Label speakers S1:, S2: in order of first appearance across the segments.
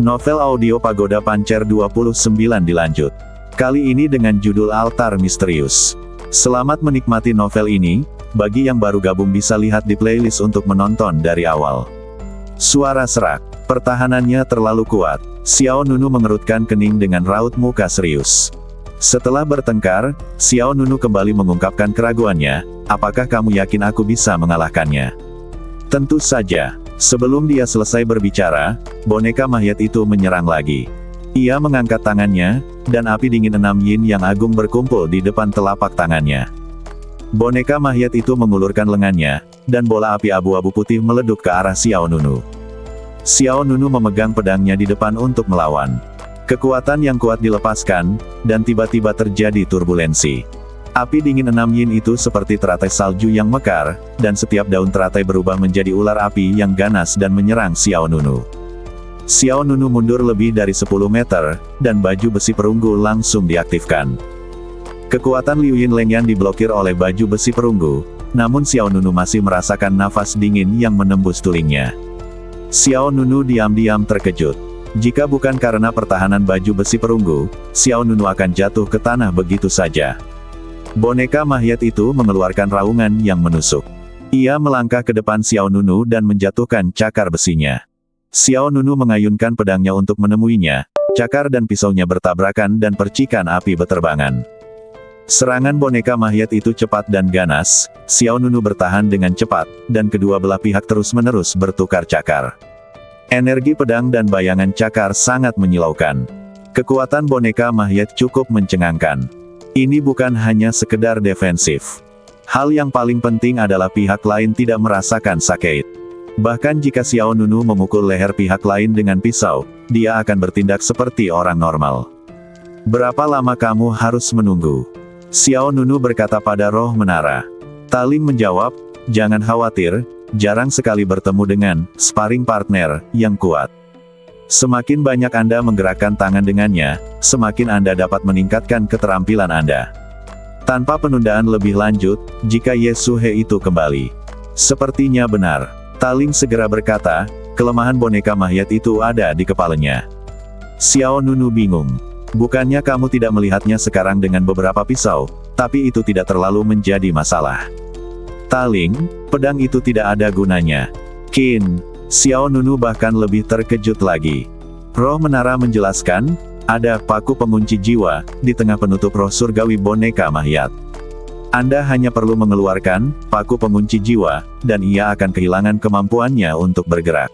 S1: Novel audio Pagoda Pancer 29 dilanjut. Kali ini dengan judul Altar Misterius. Selamat menikmati novel ini, bagi yang baru gabung bisa lihat di playlist untuk menonton dari awal. Suara serak, pertahanannya terlalu kuat. Xiao Nunu mengerutkan kening dengan raut muka serius. Setelah bertengkar, Xiao Nunu kembali mengungkapkan keraguannya, apakah kamu yakin aku bisa mengalahkannya? Tentu saja. Sebelum dia selesai berbicara, boneka mayat itu menyerang lagi. Ia mengangkat tangannya, dan api dingin 6 yin yang agung berkumpul di depan telapak tangannya. Boneka mayat itu mengulurkan lengannya, dan bola api abu-abu putih meleduk ke arah Xiao Nunu. Xiao Nunu memegang pedangnya di depan untuk melawan. Kekuatan yang kuat dilepaskan, dan tiba-tiba terjadi turbulensi. Api dingin 6 yin itu seperti teratai salju yang mekar, dan setiap daun teratai berubah menjadi ular api yang ganas dan menyerang Xiao Nunu. Xiao Nunu mundur lebih dari 10 meter, dan baju besi perunggu langsung diaktifkan. Kekuatan Liu Yin Lengyan diblokir oleh baju besi perunggu, namun Xiao Nunu masih merasakan nafas dingin yang menembus tulingnya. Xiao Nunu diam-diam terkejut. Jika bukan karena pertahanan baju besi perunggu, Xiao Nunu akan jatuh ke tanah begitu saja. Boneka mayat itu mengeluarkan raungan yang menusuk. Ia melangkah ke depan Xiao Nunu dan menjatuhkan cakar besinya. Xiao Nunu mengayunkan pedangnya untuk menemuinya, cakar dan pisaunya bertabrakan dan percikan api beterbangan. Serangan boneka mayat itu cepat dan ganas, Xiao Nunu bertahan dengan cepat, dan kedua belah pihak terus-menerus bertukar cakar. Energi pedang dan bayangan cakar sangat menyilaukan. Kekuatan boneka mayat cukup mencengangkan. Ini bukan hanya sekedar defensif. Hal yang paling penting adalah pihak lain tidak merasakan sakit. Bahkan jika Xiao Nunu memukul leher pihak lain dengan pisau, dia akan bertindak seperti orang normal. Berapa lama kamu harus menunggu? Xiao Nunu berkata pada roh menara. Taling menjawab, jangan khawatir, jarang sekali bertemu dengan sparring partner yang kuat. Semakin banyak Anda menggerakkan tangan dengannya, semakin Anda dapat meningkatkan keterampilan Anda. Tanpa penundaan lebih lanjut, jika Ye Suhe itu kembali. Sepertinya benar. Taling segera berkata, kelemahan boneka mayat itu ada di kepalanya. Xiao Nunu bingung. Bukannya kamu tidak melihatnya sekarang dengan beberapa pisau, tapi itu tidak terlalu menjadi masalah. Taling, pedang itu tidak ada gunanya. Xiao Nunu bahkan lebih terkejut lagi. Roh menara menjelaskan, ada paku pengunci jiwa di tengah penutup roh surgawi boneka mayat. Anda hanya perlu mengeluarkan paku pengunci jiwa, dan ia akan kehilangan kemampuannya untuk bergerak.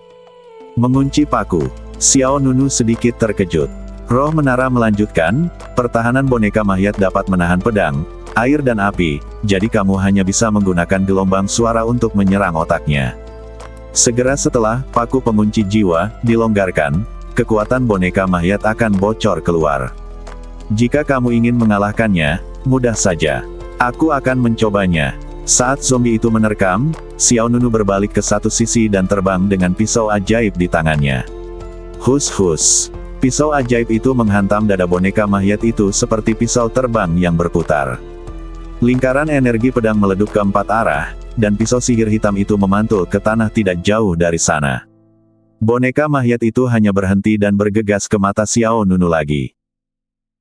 S1: Mengunci paku. Xiao Nunu sedikit terkejut. Roh menara melanjutkan, pertahanan boneka mayat dapat menahan pedang, air dan api, jadi kamu hanya bisa menggunakan gelombang suara untuk menyerang otaknya. Segera setelah paku pengunci jiwa dilonggarkan, kekuatan boneka mayat akan bocor keluar. Jika kamu ingin mengalahkannya, mudah saja. Aku akan mencobanya. Saat zombie itu menerkam, Xiao Nunu berbalik ke satu sisi dan terbang dengan pisau ajaib di tangannya. Hus. Pisau ajaib itu menghantam dada boneka mayat itu seperti pisau terbang yang berputar. Lingkaran energi pedang meleduk ke 4 arah, dan pisau sihir hitam itu memantul ke tanah tidak jauh dari sana. Boneka mayat itu hanya berhenti dan bergegas ke mata Xiao Nunu lagi.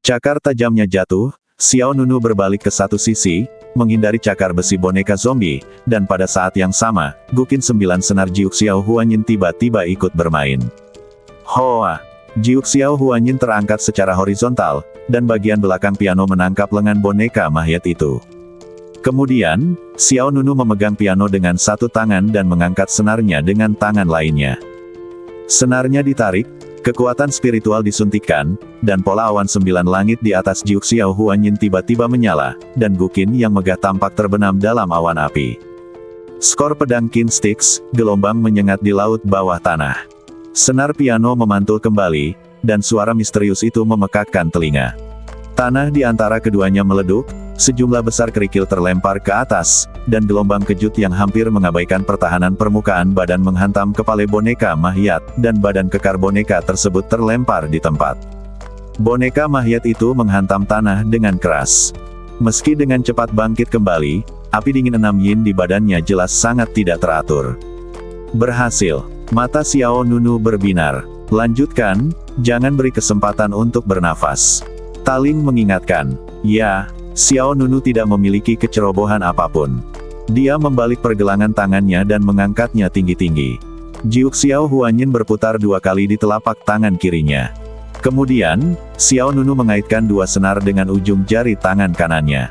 S1: Cakar tajamnya jatuh, Xiao Nunu berbalik ke satu sisi, menghindari cakar besi boneka zombie, dan pada saat yang sama, Gukin 9 senar Jiuk Xiao Huanyin tiba-tiba ikut bermain. Hoa! Jiuk Xiao Huanyin terangkat secara horizontal, dan bagian belakang piano menangkap lengan boneka mayat itu. Kemudian, Xiao Nunu memegang piano dengan satu tangan dan mengangkat senarnya dengan tangan lainnya. Senarnya ditarik, kekuatan spiritual disuntikkan, dan pola awan 9 langit di atas Jiuk Xiao Huanyin tiba-tiba menyala, dan Gukin yang megah tampak terbenam dalam awan api. Skor pedang Qin Styx, gelombang menyengat di laut bawah tanah. Senar piano memantul kembali, dan suara misterius itu memekakkan telinga. Tanah di antara keduanya meleduk, sejumlah besar kerikil terlempar ke atas, dan gelombang kejut yang hampir mengabaikan pertahanan permukaan badan menghantam kepala boneka mayat, dan badan kekar boneka tersebut terlempar di tempat. Boneka mayat itu menghantam tanah dengan keras. Meski dengan cepat bangkit kembali, api dingin 6 yin di badannya jelas sangat tidak teratur. Berhasil. Mata Xiao Nunu berbinar. Lanjutkan, jangan beri kesempatan untuk bernafas. Taling mengingatkan, ya, Xiao Nunu tidak memiliki kecerobohan apapun. Dia membalik pergelangan tangannya dan mengangkatnya tinggi-tinggi. Jiuk Xiao Huanyin berputar 2 kali di telapak tangan kirinya. Kemudian, Xiao Nunu mengaitkan 2 senar dengan ujung jari tangan kanannya.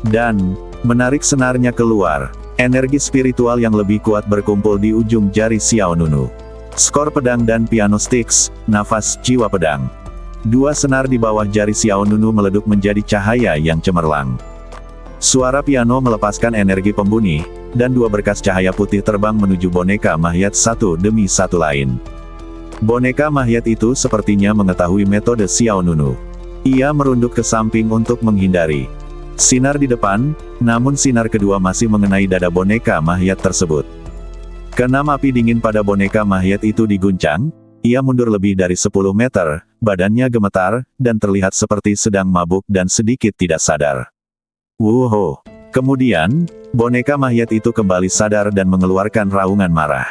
S1: Dan, menarik senarnya keluar. Energi spiritual yang lebih kuat berkumpul di ujung jari Xiao Nunu. Skor pedang dan piano sticks, nafas jiwa pedang. 2 senar di bawah jari Xiao Nunu meleduk menjadi cahaya yang cemerlang. Suara piano melepaskan energi pembunih, dan 2 berkas cahaya putih terbang menuju boneka mayat satu demi satu lain. Boneka mayat itu sepertinya mengetahui metode Xiao Nunu. Ia merunduk ke samping untuk menghindari sinar di depan, namun sinar kedua masih mengenai dada boneka mayat tersebut. Keenam api dingin pada boneka mayat itu diguncang, ia mundur lebih dari 10 meter, badannya gemetar, dan terlihat seperti sedang mabuk dan sedikit tidak sadar. Wuho! Kemudian, boneka mayat itu kembali sadar dan mengeluarkan raungan marah.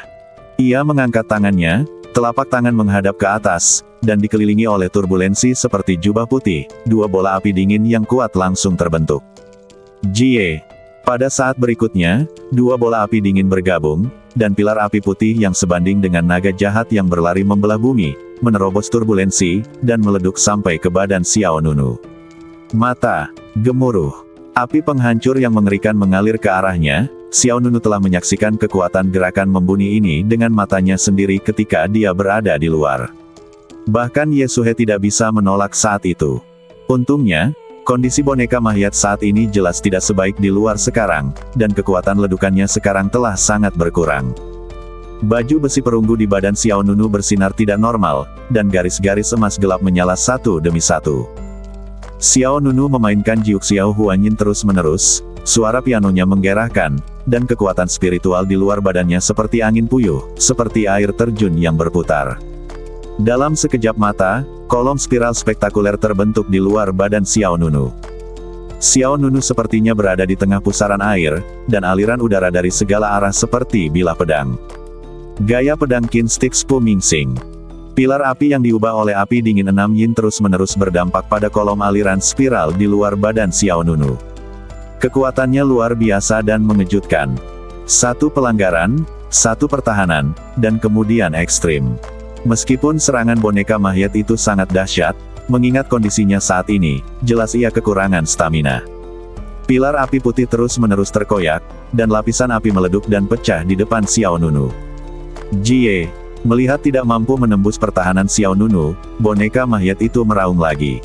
S1: Ia mengangkat tangannya, telapak tangan menghadap ke atas, dan dikelilingi oleh turbulensi seperti jubah putih, 2 bola api dingin yang kuat langsung terbentuk. Jie! Pada saat berikutnya, 2 bola api dingin bergabung, dan pilar api putih yang sebanding dengan naga jahat yang berlari membelah bumi, menerobos turbulensi, dan meleduk sampai ke badan Xiao Nunu. Mata, gemuruh. Api penghancur yang mengerikan mengalir ke arahnya. Xiao Nunu telah menyaksikan kekuatan gerakan membunuh ini dengan matanya sendiri ketika dia berada di luar. Bahkan Ye Suhe tidak bisa menolak saat itu. Untungnya, kondisi boneka mayat saat ini jelas tidak sebaik di luar sekarang, dan kekuatan ledukannya sekarang telah sangat berkurang. Baju besi perunggu di badan Xiao Nunu bersinar tidak normal, dan garis-garis emas gelap menyala satu demi satu. Xiao Nunu memainkan Jiuk Xiao Huanyin terus-menerus, suara pianonya menggerahkan, dan kekuatan spiritual di luar badannya seperti angin puyuh, seperti air terjun yang berputar. Dalam sekejap mata, kolom spiral spektakuler terbentuk di luar badan Xiao Nunu. Xiao Nunu sepertinya berada di tengah pusaran air, dan aliran udara dari segala arah seperti bilah pedang. Gaya pedang Qin Stick Spu Mingsing. Pilar api yang diubah oleh api dingin 6 yin terus-menerus berdampak pada kolom aliran spiral di luar badan Xiao Nunu. Kekuatannya luar biasa dan mengejutkan. 1 pelanggaran, 1 pertahanan, dan kemudian ekstrim. Meskipun serangan boneka mayat itu sangat dahsyat, mengingat kondisinya saat ini, jelas ia kekurangan stamina. Pilar api putih terus-menerus terkoyak, dan lapisan api meleduk dan pecah di depan Xiao Nunu. Jie, melihat tidak mampu menembus pertahanan Xiao Nunu, boneka mayat itu meraung lagi.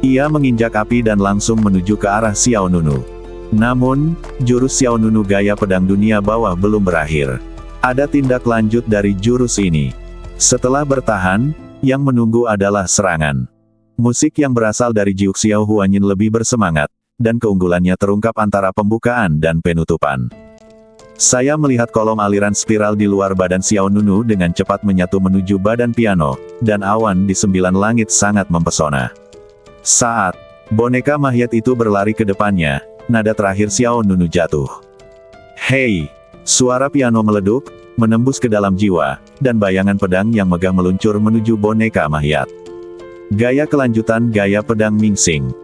S1: Ia menginjak api dan langsung menuju ke arah Xiao Nunu. Namun, jurus Xiao Nunu gaya pedang dunia bawah belum berakhir. Ada tindak lanjut dari jurus ini. Setelah bertahan, yang menunggu adalah serangan. Musik yang berasal dari Jiuk Xiao Huanyin lebih bersemangat, dan keunggulannya terungkap antara pembukaan dan penutupan. Saya melihat kolom aliran spiral di luar badan Xiao Nunu dengan cepat menyatu menuju badan piano, dan awan di 9 langit sangat mempesona. Saat boneka mayat itu berlari ke depannya, nada terakhir Xiao Nunu jatuh. Hei! Suara piano meleduk, menembus ke dalam jiwa, dan bayangan pedang yang megah meluncur menuju boneka mayat. Gaya kelanjutan gaya pedang Mingsing.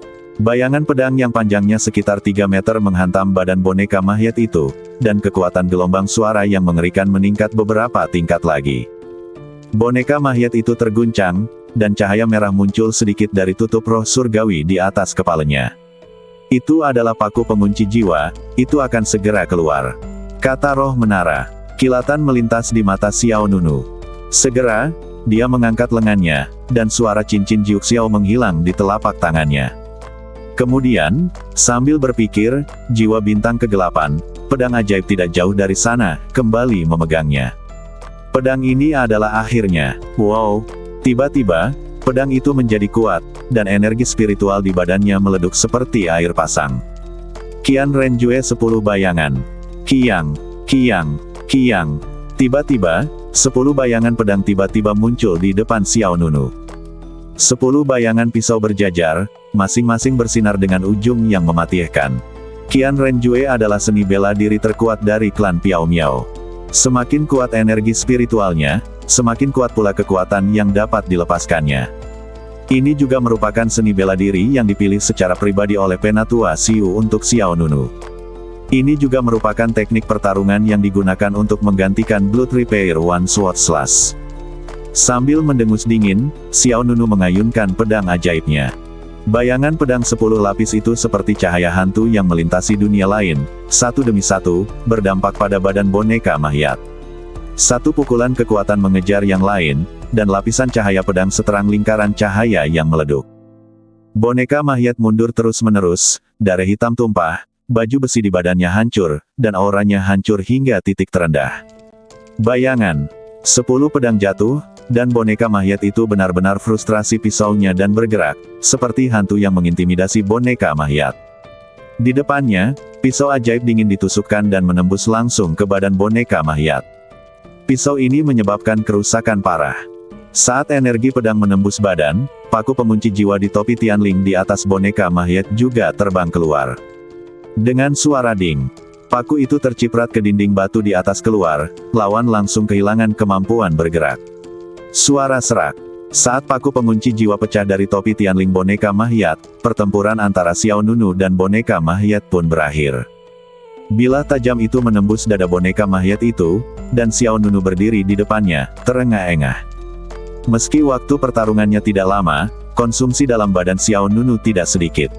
S1: Bayangan pedang yang panjangnya sekitar 3 meter menghantam badan boneka mayat itu, dan kekuatan gelombang suara yang mengerikan meningkat beberapa tingkat lagi. Boneka mayat itu terguncang, dan cahaya merah muncul sedikit dari tutup roh surgawi di atas kepalanya. Itu adalah paku pengunci jiwa, itu akan segera keluar. Kata roh menara. Kilatan melintas di mata Xiao Nunu. Segera, dia mengangkat lengannya, dan suara cincin Jiuk Xiao menghilang di telapak tangannya. Kemudian, sambil berpikir, jiwa bintang kegelapan, pedang ajaib tidak jauh dari sana, kembali memegangnya. Pedang ini adalah akhirnya. Wow! Tiba-tiba, pedang itu menjadi kuat, dan energi spiritual di badannya meleduk seperti air pasang. Qian Renjue 10 bayangan. Qiang, Qiang, Qiang. Tiba-tiba, 10 bayangan pedang tiba-tiba muncul di depan Xiao Nunu. 10 bayangan pisau berjajar, masing-masing bersinar dengan ujung yang mematikan. Qian Renjue adalah seni bela diri terkuat dari klan Piao Miao. Semakin kuat energi spiritualnya, semakin kuat pula kekuatan yang dapat dilepaskannya. Ini juga merupakan seni bela diri yang dipilih secara pribadi oleh Penatua Xiu untuk Xiao Nunu. Ini juga merupakan teknik pertarungan yang digunakan untuk menggantikan Blood Repair One Sword Slash. Sambil mendengus dingin, Xiao Nunu mengayunkan pedang ajaibnya. Bayangan pedang 10 lapis itu seperti cahaya hantu yang melintasi dunia lain, satu demi satu, berdampak pada badan boneka Mahyat. Satu pukulan kekuatan mengejar yang lain, dan lapisan cahaya pedang seterang lingkaran cahaya yang meleduk. Boneka Mahyat mundur terus-menerus, darah hitam tumpah, baju besi di badannya hancur, dan auranya hancur hingga titik terendah. Bayangan, 10 pedang jatuh, dan boneka Mahyat itu benar-benar frustrasi pisaunya dan bergerak, seperti hantu yang mengintimidasi boneka Mahyat. Di depannya, pisau ajaib dingin ditusukkan dan menembus langsung ke badan boneka Mahyat. Pisau ini menyebabkan kerusakan parah. Saat energi pedang menembus badan, paku pengunci jiwa di topi Tianling di atas boneka Mahyat juga terbang keluar. Dengan suara ding, paku itu terciprat ke dinding batu di atas keluar, lawan langsung kehilangan kemampuan bergerak. Suara serak. Saat paku pengunci jiwa pecah dari topi Tianling boneka Mahyat, pertempuran antara Xiao Nunu dan boneka Mahyat pun berakhir. Bilah tajam itu menembus dada boneka Mahyat itu, dan Xiao Nunu berdiri di depannya, terengah-engah. Meski waktu pertarungannya tidak lama, konsumsi dalam badan Xiao Nunu tidak sedikit.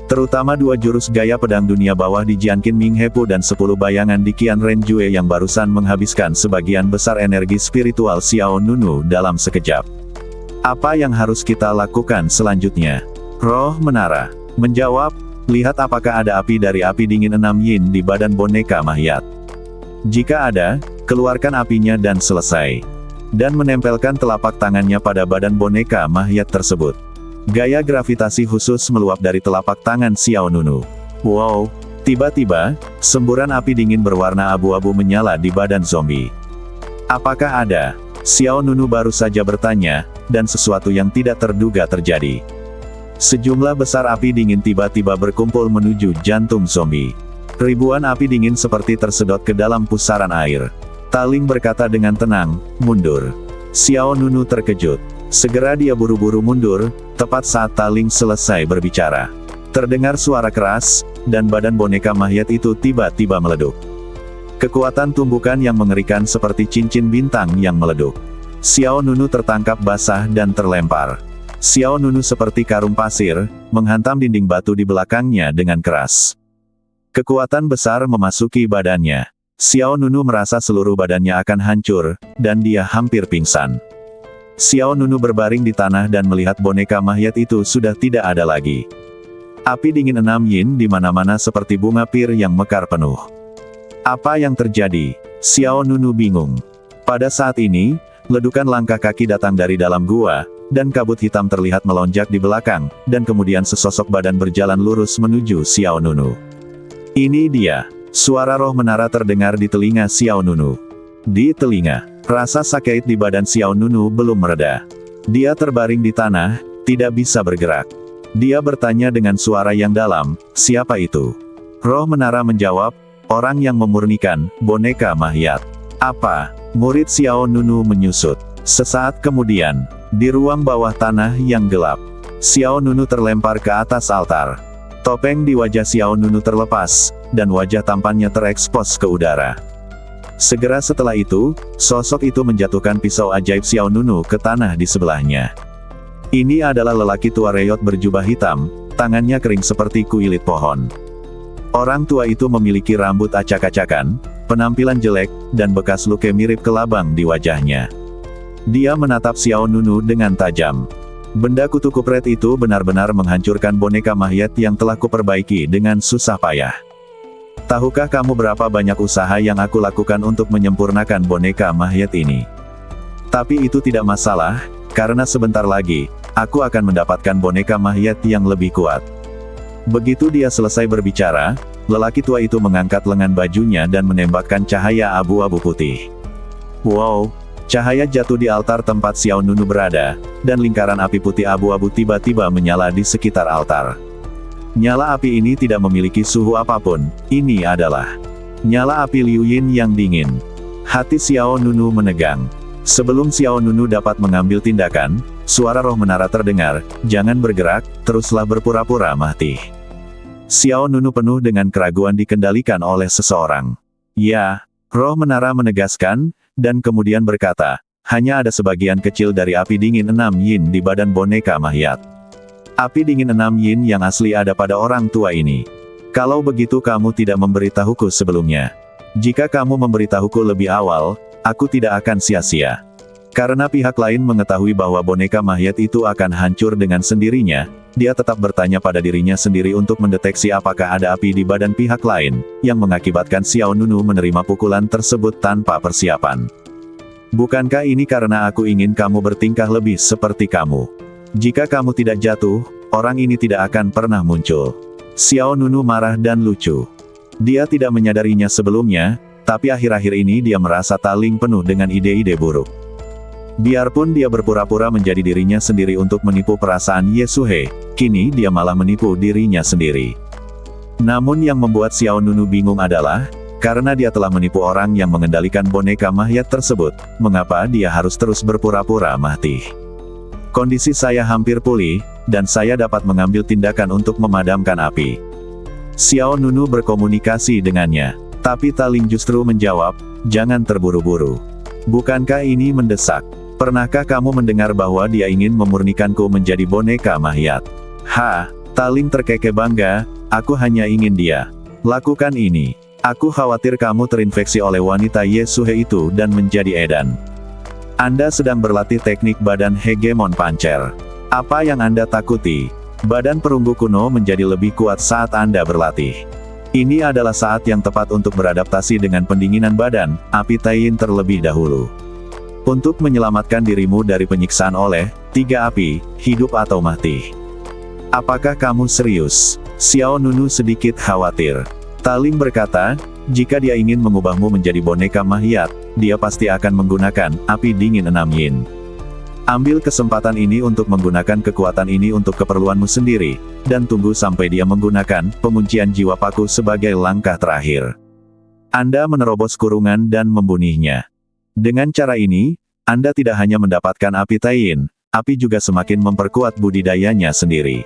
S1: Terutama 2 jurus gaya pedang dunia bawah di Jianqin Ming Hepu dan 10 bayangan di Qian Ren Jue yang barusan menghabiskan sebagian besar energi spiritual Xiao Nunu dalam sekejap. Apa yang harus kita lakukan selanjutnya? Roh Menara menjawab, lihat apakah ada api dari api dingin 6 yin di badan boneka Mahyat. Jika ada, keluarkan apinya dan selesai. Dan menempelkan telapak tangannya pada badan boneka Mahyat tersebut. Gaya gravitasi khusus meluap dari telapak tangan Xiao Nunu. Wow! Tiba-tiba, semburan api dingin berwarna abu-abu menyala di badan zombie. Apakah ada? Xiao Nunu baru saja bertanya, dan sesuatu yang tidak terduga terjadi. Sejumlah besar api dingin tiba-tiba berkumpul menuju jantung zombie. Ribuan api dingin seperti tersedot ke dalam pusaran air. Taling berkata dengan tenang, mundur. Xiao Nunu terkejut. Segera dia buru-buru mundur, tepat saat Taling selesai berbicara. Terdengar suara keras, dan badan boneka Mahyat itu tiba-tiba meleduk. Kekuatan tumbukan yang mengerikan seperti cincin bintang yang meleduk. Xiao Nunu tertangkap basah dan terlempar. Xiao Nunu seperti karung pasir, menghantam dinding batu di belakangnya dengan keras. Kekuatan besar memasuki badannya. Xiao Nunu merasa seluruh badannya akan hancur, dan dia hampir pingsan. Xiao Nunu berbaring di tanah dan melihat boneka Mahyat itu sudah tidak ada lagi. Api dingin 6 yin di mana-mana seperti bunga pir yang mekar penuh. Apa yang terjadi? Xiao Nunu bingung. Pada saat ini, ledukan langkah kaki datang dari dalam gua, dan kabut hitam terlihat melonjak di belakang, dan kemudian sesosok badan berjalan lurus menuju Xiao Nunu. Ini dia. Suara roh menara terdengar di telinga Xiao Nunu. Di telinga, rasa sakit di badan Xiao Nunu belum mereda. Dia terbaring di tanah, tidak bisa bergerak. Dia bertanya dengan suara yang dalam, siapa itu? Roh menara menjawab, orang yang memurnikan, boneka Mahyat. Apa? Murid Xiao Nunu menyusut. Sesaat kemudian, di ruang bawah tanah yang gelap, Xiao Nunu terlempar ke atas altar. Topeng di wajah Xiao Nunu terlepas, dan wajah tampannya terekspos ke udara. Segera setelah itu, sosok itu menjatuhkan pisau ajaib Xiao Nunu ke tanah di sebelahnya. Ini adalah lelaki tua reyot berjubah hitam, tangannya kering seperti kuilit pohon. Orang tua itu memiliki rambut acak-acakan, penampilan jelek, dan bekas luka mirip kelabang di wajahnya. Dia menatap Xiao Nunu dengan tajam. Benda kutu kupret itu benar-benar menghancurkan boneka Mahyat yang telah kuperbaiki dengan susah payah. Tahukah kamu berapa banyak usaha yang aku lakukan untuk menyempurnakan boneka Mahyat ini? Tapi itu tidak masalah, karena sebentar lagi, aku akan mendapatkan boneka Mahyat yang lebih kuat. Begitu dia selesai berbicara, lelaki tua itu mengangkat lengan bajunya dan menembakkan cahaya abu-abu putih. Wow! Cahaya jatuh di altar tempat Xiao Nunu berada, dan lingkaran api putih abu-abu tiba-tiba menyala di sekitar altar. Nyala api ini tidak memiliki suhu apapun, ini adalah nyala api Liu Yin yang dingin. Hati Xiao Nunu menegang. Sebelum Xiao Nunu dapat mengambil tindakan, suara roh menara terdengar, "Jangan bergerak, teruslah berpura-pura mati." Xiao Nunu penuh dengan keraguan dikendalikan oleh seseorang. "Ya," roh menara menegaskan, dan kemudian berkata, "Hanya ada sebagian kecil dari api dingin 6 yin di badan boneka Mahyat. Api dingin 6 yin yang asli ada pada orang tua ini. Kalau begitu kamu tidak memberitahuku sebelumnya. Jika kamu memberitahuku lebih awal, aku tidak akan sia-sia." Karena pihak lain mengetahui bahwa boneka Mahyat itu akan hancur dengan sendirinya, dia tetap bertanya pada dirinya sendiri untuk mendeteksi apakah ada api di badan pihak lain, yang mengakibatkan Xiao Nunu menerima pukulan tersebut tanpa persiapan. "Bukankah ini karena aku ingin kamu bertingkah lebih seperti kamu? Jika kamu tidak jatuh, orang ini tidak akan pernah muncul." Xiao Nunu marah dan lucu. Dia tidak menyadarinya sebelumnya, tapi akhir-akhir ini dia merasa Taling penuh dengan ide-ide buruk. Biarpun dia berpura-pura menjadi dirinya sendiri untuk menipu perasaan Ye Suhe, kini dia malah menipu dirinya sendiri. Namun yang membuat Xiao Nunu bingung adalah, karena dia telah menipu orang yang mengendalikan boneka Mahyat tersebut, mengapa dia harus terus berpura-pura mati? "Kondisi saya hampir pulih, dan saya dapat mengambil tindakan untuk memadamkan api." Xiao Nunu berkomunikasi dengannya. Tapi Taling justru menjawab, "Jangan terburu-buru. Bukankah ini mendesak? Pernahkah kamu mendengar bahwa dia ingin memurnikanku menjadi boneka Mahyat?" Taling terkekeh bangga, "Aku hanya ingin dia lakukan ini. Aku khawatir kamu terinfeksi oleh wanita Ye Suhe itu dan menjadi edan. Anda sedang berlatih teknik badan hegemon pancer. Apa yang Anda takuti? Badan perunggu kuno menjadi lebih kuat saat Anda berlatih. Ini adalah saat yang tepat untuk beradaptasi dengan pendinginan badan, api Taiyin terlebih dahulu. Untuk menyelamatkan dirimu dari penyiksaan oleh 3 api, hidup atau mati." "Apakah kamu serius?" Xiao Nunu sedikit khawatir. Taling berkata, "Jika dia ingin mengubahmu menjadi boneka Mahyat, dia pasti akan menggunakan api dingin 6 yin. Ambil kesempatan ini untuk menggunakan kekuatan ini untuk keperluanmu sendiri, dan tunggu sampai dia menggunakan penguncian jiwa paku sebagai langkah terakhir. Anda menerobos kurungan dan membunuhnya. Dengan cara ini, Anda tidak hanya mendapatkan api Taiyin, api juga semakin memperkuat budidayanya sendiri.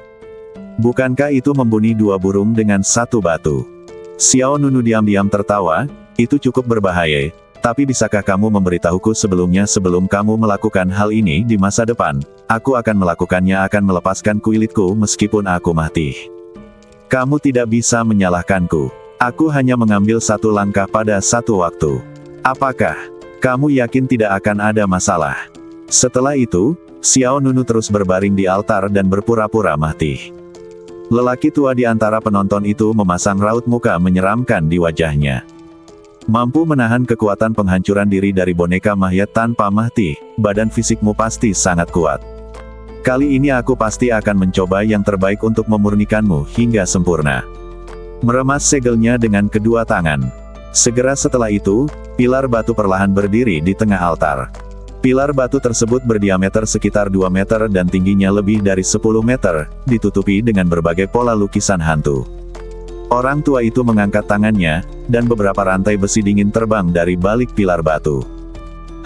S1: Bukankah itu membunuh 2 burung dengan 1 batu?" Xiao Nunu diam-diam tertawa, "Itu cukup berbahaya, tapi bisakah kamu memberitahuku sebelumnya sebelum kamu melakukan hal ini di masa depan? Aku akan melakukannya, akan melepaskan kuilitku meskipun aku mati. Kamu tidak bisa menyalahkanku. Aku hanya mengambil 1 langkah pada 1 waktu. Apakah kamu yakin tidak akan ada masalah?" Setelah itu, Xiao Nunu terus berbaring di altar dan berpura-pura mati. Lelaki tua di antara penonton itu memasang raut muka menyeramkan di wajahnya. "Mampu menahan kekuatan penghancuran diri dari boneka Mahyat tanpa mati, badan fisikmu pasti sangat kuat. Kali ini aku pasti akan mencoba yang terbaik untuk memurnikanmu hingga sempurna." Meremas segelnya dengan kedua tangan. Segera setelah itu, pilar batu perlahan berdiri di tengah altar. Pilar batu tersebut berdiameter sekitar 2 meter dan tingginya lebih dari 10 meter, ditutupi dengan berbagai pola lukisan hantu. Orang tua itu mengangkat tangannya, dan beberapa rantai besi dingin terbang dari balik pilar batu.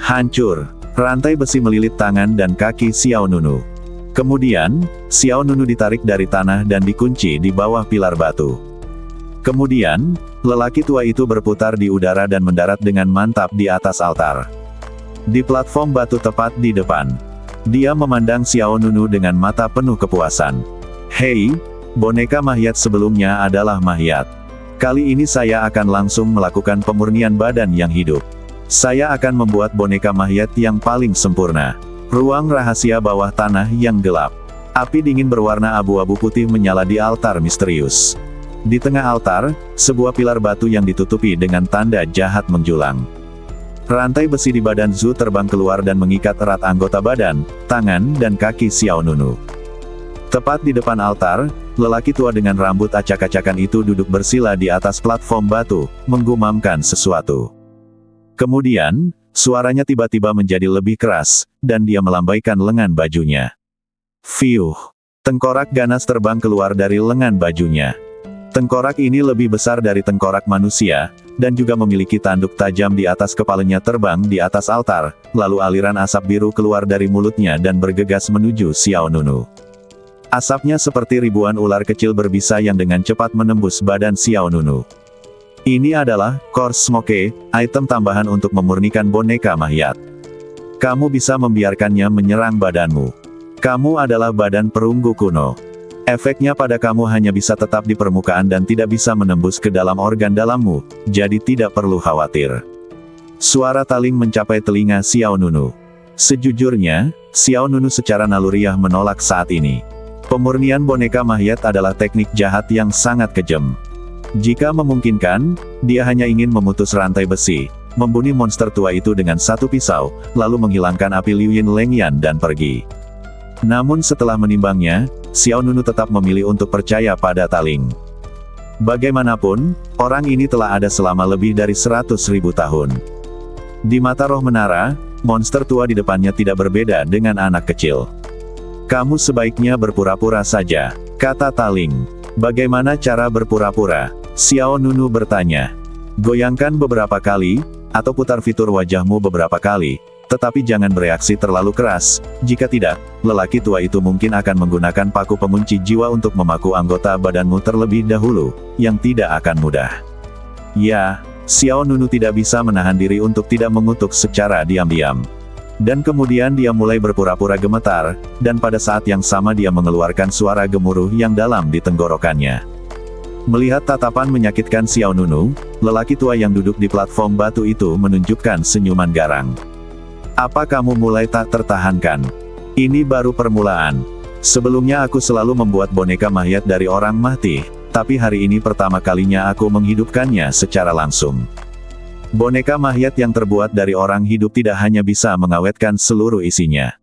S1: Hancur. Rantai besi melilit tangan dan kaki Xiao Nunu. Kemudian, Xiao Nunu ditarik dari tanah dan dikunci di bawah pilar batu. Kemudian, lelaki tua itu berputar di udara dan mendarat dengan mantap di atas altar. Di platform batu tepat di depan, dia memandang Xiao Nunu dengan mata penuh kepuasan. "Hei, boneka Mahyat sebelumnya adalah Mahyat. Kali ini saya akan langsung melakukan pemurnian badan yang hidup. Saya akan membuat boneka Mahyat yang paling sempurna." Ruang rahasia bawah tanah yang gelap. Api dingin berwarna abu-abu putih menyala di altar misterius. Di tengah altar, sebuah pilar batu yang ditutupi dengan tanda jahat menjulang. Rantai besi di badan Zhu terbang keluar dan mengikat erat anggota badan, tangan, dan kaki Xiao Nunu. Tepat di depan altar, lelaki tua dengan rambut acak-acakan itu duduk bersila di atas platform batu, menggumamkan sesuatu. Kemudian, suaranya tiba-tiba menjadi lebih keras, dan dia melambaikan lengan bajunya. Fiuh! Tengkorak ganas terbang keluar dari lengan bajunya. Tengkorak ini lebih besar dari tengkorak manusia, dan juga memiliki tanduk tajam di atas kepalanya terbang di atas altar, lalu aliran asap biru keluar dari mulutnya dan bergegas menuju Xiao Nunu. Asapnya seperti ribuan ular kecil berbisa yang dengan cepat menembus badan Xiao Nunu. Ini adalah Course Smoke, item tambahan untuk memurnikan boneka Mahyat. Kamu bisa membiarkannya menyerang badanmu. Kamu adalah badan perunggu kuno. Efeknya pada kamu hanya bisa tetap di permukaan dan tidak bisa menembus ke dalam organ dalammu, jadi tidak perlu khawatir. Suara taling mencapai telinga Xiao Nunu. Sejujurnya, Xiao Nunu secara naluriah menolak saat ini. Pemurnian boneka Mahyat adalah teknik jahat yang sangat kejam. Jika memungkinkan, dia hanya ingin memutus rantai besi, membunuh monster tua itu dengan satu pisau, lalu menghilangkan api Liuyin Lengyan dan pergi. Namun setelah menimbangnya, Xiao Nunu tetap memilih untuk percaya pada taling. Bagaimanapun, orang ini telah ada selama lebih dari 100.000 tahun. Di mata roh menara, monster tua di depannya tidak berbeda dengan anak kecil. Kamu sebaiknya berpura-pura saja, kata taling. Bagaimana cara berpura-pura? Xiao Nunu bertanya. Goyangkan beberapa kali, atau putar fitur wajahmu beberapa kali. Tetapi jangan bereaksi terlalu keras, jika tidak, lelaki tua itu mungkin akan menggunakan paku pengunci jiwa untuk memaku anggota badanmu terlebih dahulu, yang tidak akan mudah. Ya, Xiao Nunu tidak bisa menahan diri untuk tidak mengutuk secara diam-diam. Dan kemudian dia mulai berpura-pura gemetar, dan pada saat yang sama dia mengeluarkan suara gemuruh yang dalam di tenggorokannya. Melihat tatapan menyakitkan Xiao Nunu, lelaki tua yang duduk di platform batu itu menunjukkan senyuman garang. Apa kamu mulai tak tertahankan? Ini baru permulaan. Sebelumnya aku selalu membuat boneka Mahyat dari orang mati, tapi hari ini pertama kalinya aku menghidupkannya secara langsung. Boneka Mahyat yang terbuat dari orang hidup tidak hanya bisa mengawetkan seluruh isinya.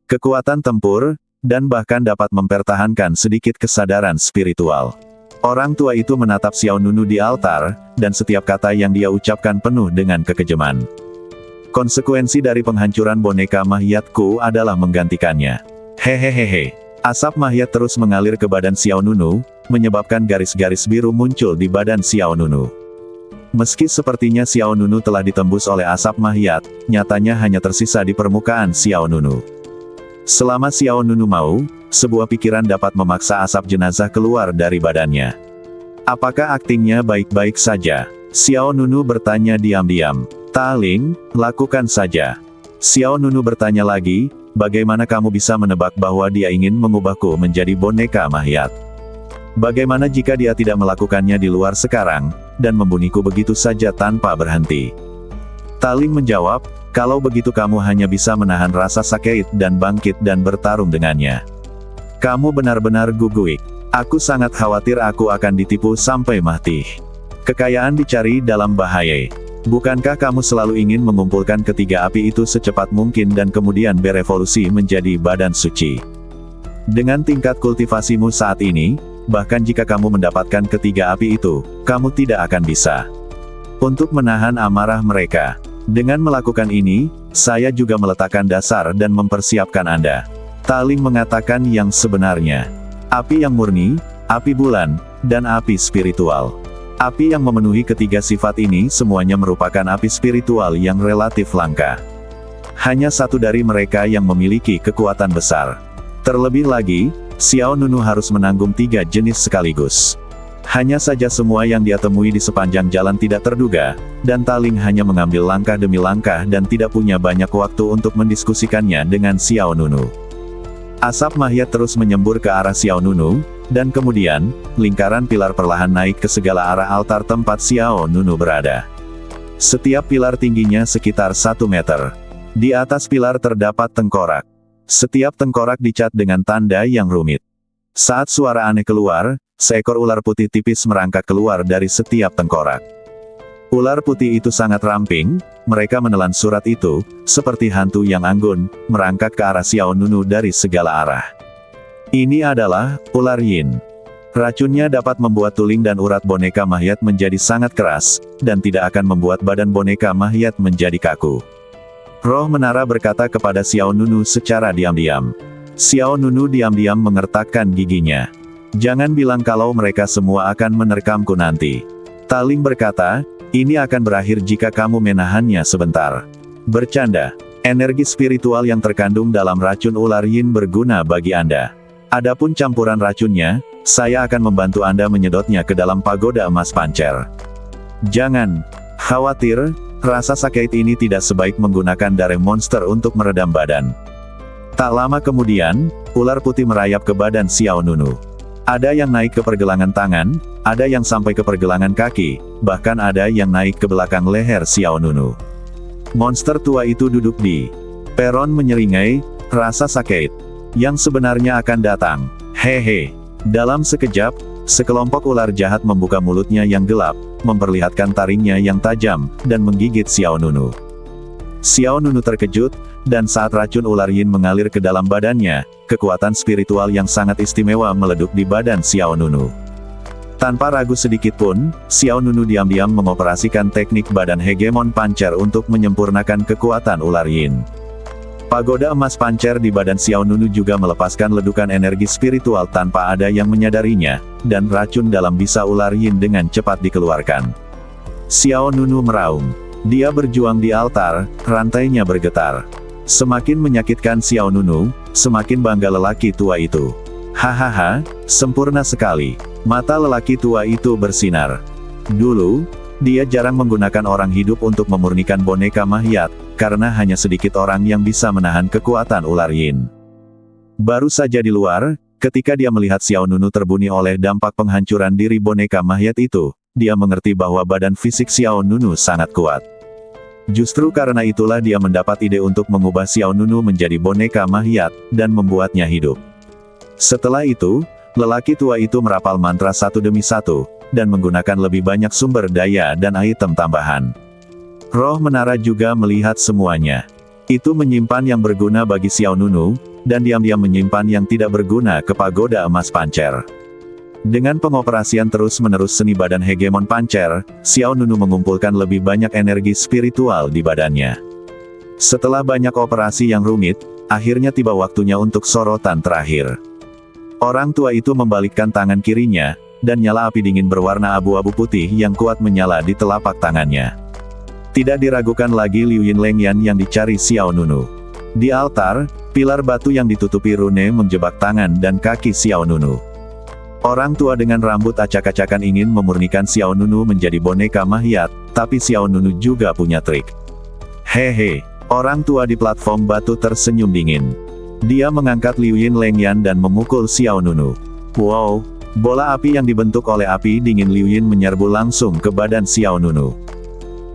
S1: Kekuatan tempur, dan bahkan dapat mempertahankan sedikit kesadaran spiritual. Orang tua itu menatap Xiao Nunu di altar, dan setiap kata yang dia ucapkan penuh dengan kekejaman. Konsekuensi dari penghancuran boneka Mahyatku adalah menggantikannya. Hehehehe. Asap Mahyat terus mengalir ke badan Xiao Nunu, menyebabkan garis-garis biru muncul di badan Xiao Nunu. Meski sepertinya Xiao Nunu telah ditembus oleh asap Mahyat, nyatanya hanya tersisa di permukaan Xiao Nunu. Selama Xiao Nunu mau, sebuah pikiran dapat memaksa asap jenazah keluar dari badannya. Apakah aktingnya baik-baik saja? Xiao Nunu bertanya diam-diam. Taling, lakukan saja. Xiao Nunu bertanya lagi, bagaimana kamu bisa menebak bahwa dia ingin mengubahku menjadi boneka Mahyat? Bagaimana jika dia tidak melakukannya di luar sekarang, dan membunuhku begitu saja tanpa berhenti? Taling menjawab, kalau begitu kamu hanya bisa menahan rasa sakit dan bangkit dan bertarung dengannya. Kamu benar-benar guguik. Aku sangat khawatir aku akan ditipu sampai mati. Kekayaan dicari dalam bahaya. Bukankah kamu selalu ingin mengumpulkan ketiga api itu secepat mungkin dan kemudian berevolusi menjadi badan suci? Dengan tingkat kultivasimu saat ini, bahkan jika kamu mendapatkan ketiga api itu, kamu tidak akan bisa untuk menahan amarah mereka. Dengan melakukan ini, saya juga meletakkan dasar dan mempersiapkan Anda. Taling mengatakan yang sebenarnya. Api yang murni, api bulan, dan api spiritual. Api yang memenuhi ketiga sifat ini semuanya merupakan api spiritual yang relatif langka. Hanya satu dari mereka yang memiliki kekuatan besar. Terlebih lagi, Xiao Nunu harus menanggung 3 jenis sekaligus. Hanya saja semua yang dia temui di sepanjang jalan tidak terduga, dan Taling hanya mengambil langkah demi langkah dan tidak punya banyak waktu untuk mendiskusikannya dengan Xiao Nunu. Asap Mahyat terus menyembur ke arah Xiao Nunu, dan kemudian, lingkaran pilar perlahan naik ke segala arah altar tempat Xiao Nunu berada. Setiap pilar tingginya sekitar 1 meter. Di atas pilar terdapat tengkorak. Setiap tengkorak dicat dengan tanda yang rumit. Saat suara aneh keluar, seekor ular putih tipis merangkak keluar dari setiap tengkorak. Ular putih itu sangat ramping, mereka menelan surat itu, seperti hantu yang anggun, merangkak ke arah Xiao Nunu dari segala arah. Ini adalah ular yin. Racunnya dapat membuat tulang dan urat boneka Mahyat menjadi sangat keras, dan tidak akan membuat badan boneka Mahyat menjadi kaku. Roh menara berkata kepada Xiao Nunu secara diam-diam. Xiao Nunu diam-diam mengertakkan giginya. Jangan bilang kalau mereka semua akan menerkamku nanti. Taling berkata, Ini akan berakhir jika kamu menahannya sebentar. Bercanda. Energi spiritual yang terkandung dalam racun ular yin berguna bagi Anda. Adapun campuran racunnya, saya akan membantu Anda menyedotnya ke dalam pagoda emas pancer. Jangan khawatir, rasa sakit ini tidak sebaik menggunakan darah monster untuk meredam badan. Tak lama kemudian, ular putih merayap ke badan Xiao Nunu. Ada yang naik ke pergelangan tangan, ada yang sampai ke pergelangan kaki, bahkan ada yang naik ke belakang leher Xiao Nunu. Monster tua itu duduk di peron menyeringai, rasa sakit yang sebenarnya akan datang. Hehe. Dalam sekejap, sekelompok ular jahat membuka mulutnya yang gelap, memperlihatkan taringnya yang tajam, dan menggigit Xiao Nunu. Xiao Nunu terkejut, dan saat racun ular yin mengalir ke dalam badannya, kekuatan spiritual yang sangat istimewa meleduk di badan Xiao Nunu. Tanpa ragu sedikit pun, Xiao Nunu diam-diam mengoperasikan teknik badan hegemon pancer untuk menyempurnakan kekuatan ular yin. Pagoda emas pancer di badan Xiao Nunu juga melepaskan ledukan energi spiritual tanpa ada yang menyadarinya, dan racun dalam bisa ular yin dengan cepat dikeluarkan. Xiao Nunu meraung. Dia berjuang di altar, rantainya bergetar. Semakin menyakitkan Xiao Nunu, semakin bangga lelaki tua itu. Hahaha, sempurna sekali. Mata lelaki tua itu bersinar. Dulu, dia jarang menggunakan orang hidup untuk memurnikan boneka mahyat, karena hanya sedikit orang yang bisa menahan kekuatan ular yin. Baru saja di luar, ketika dia melihat Xiao Nunu terbunuh oleh dampak penghancuran diri boneka mahyat itu, dia mengerti bahwa badan fisik Xiao Nunu sangat kuat. Justru karena itulah dia mendapat ide untuk mengubah Xiao Nunu menjadi boneka mahyat, dan membuatnya hidup. Setelah itu, lelaki tua itu merapal mantra satu demi satu, dan menggunakan lebih banyak sumber daya dan item tambahan. Roh menara juga melihat semuanya. Itu menyimpan yang berguna bagi Xiao Nunu, dan diam-diam menyimpan yang tidak berguna ke pagoda emas pancer. Dengan pengoperasian terus-menerus seni badan hegemon pancer, Xiao Nunu mengumpulkan lebih banyak energi spiritual di badannya. Setelah banyak operasi yang rumit, akhirnya tiba waktunya untuk sorotan terakhir. Orang tua itu membalikkan tangan kirinya, dan nyala api dingin berwarna abu-abu putih yang kuat menyala di telapak tangannya. Tidak diragukan lagi Liu Yin Lengyan yang dicari Xiao Nunu. Di altar, pilar batu yang ditutupi rune menjebak tangan dan kaki Xiao Nunu. Orang tua dengan rambut acak-acakan ingin memurnikan Xiao Nunu menjadi boneka mahyat, tapi Xiao Nunu juga punya trik. Hehe, orang tua di platform batu tersenyum dingin. Dia mengangkat Liu Yin Lengyan dan memukul Xiao Nunu. Wow, bola api yang dibentuk oleh api dingin Liu Yin menyerbu langsung ke badan Xiao Nunu.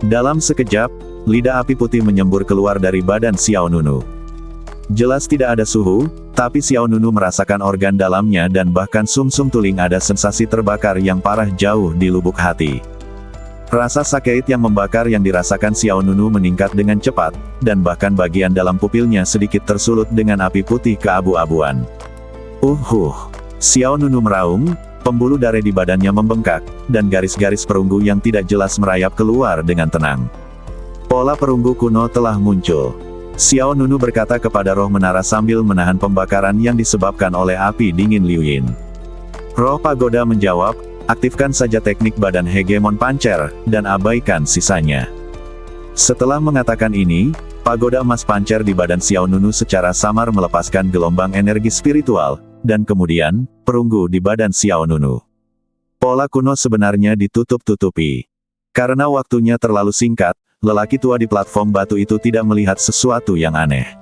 S1: Dalam sekejap, lidah api putih menyembur keluar dari badan Xiao Nunu. Jelas tidak ada suhu, tapi Xiao Nunu merasakan organ dalamnya dan bahkan sumsum tulang ada sensasi terbakar yang parah jauh di lubuk hati. Rasa sakit yang membakar yang dirasakan Xiao Nunu meningkat dengan cepat, dan bahkan bagian dalam pupilnya sedikit tersulut dengan api putih keabu-abuan. Xiao Nunu meraung, pembuluh darah di badannya membengkak, dan garis-garis perunggu yang tidak jelas merayap keluar dengan tenang. Pola perunggu kuno telah muncul. Xiao Nunu berkata kepada roh menara sambil menahan pembakaran yang disebabkan oleh api dingin Liu Yin. Roh pagoda menjawab, aktifkan saja teknik badan hegemon pancer, dan abaikan sisanya. Setelah mengatakan ini, pagoda emas pancer di badan Xiao Nunu secara samar melepaskan gelombang energi spiritual, dan kemudian, perunggu di badan Xiao Nunu. Pola kuno sebenarnya ditutup-tutupi. Karena waktunya terlalu singkat, lelaki tua di platform batu itu tidak melihat sesuatu yang aneh.